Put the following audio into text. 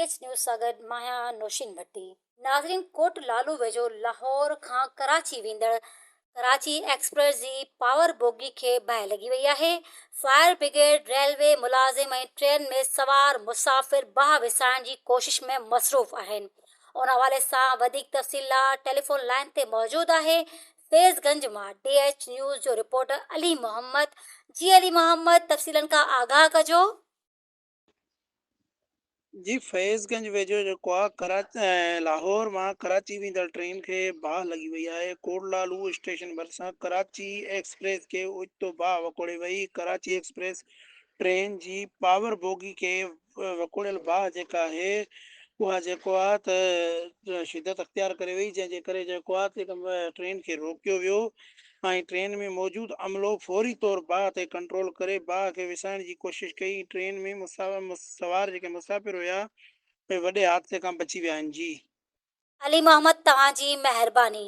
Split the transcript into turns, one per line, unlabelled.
DH news सां गॾु माया नौशीन भट्टी। नाज़रीन, कोट लालू वेझो लाहौर खां कराची वेंदड़ कराची एक्सप्रेस जी पावर बोगी खे बाहि लॻी वई आहे। फायर ब्रिगेड, रेलवे मुलाज़िम ऐं ट्रेन में सवार मुसाफ़िर बाहि विसाइण जी कोशिश में मसरूफ़ आहिनि। उन हवाले सां वधीक तफ़सील लाइ टेलीफ़ोन लाइन ते मौजूदु आहे फैज़गंज मां DH न्यूज़ जो रिपोर्टर अली मोहम्मद। जी अली मोहम्मद, तफ़सीलनि खां आगाह कजो।
जी फैज़गंज वेझो जेको आहे लाहौर मां कराची वेंदड़ ट्रेन खे बाहि लॻी वई आहे। कोटलालू स्टेशन भरिसां कराची एक्सप्रेस खे उचितो बाहि वकोड़े वई। कराची एक्सप्रेस ट्रेन जी पावर बोगी खे वकोड़ियल बाहि जेका आहे उहा जेको आहे त शिदत अख़्तियार करे वई, जंहिंजे करे जेको आहे ट्रेन खे रोकियो वियो ऐं ट्रेन में मौजूदु अमलो फौरी तौर बाहि ते कंट्रोल करे बाहि खे विसाइण जी कोशिशि कई। ट्रेन में सवार जेके मुसाफ़िर हुया उहे वॾे हादसे खां बची विया आहिनि। जी
अली मोहम्मद, तव्हांजी महिरबानी।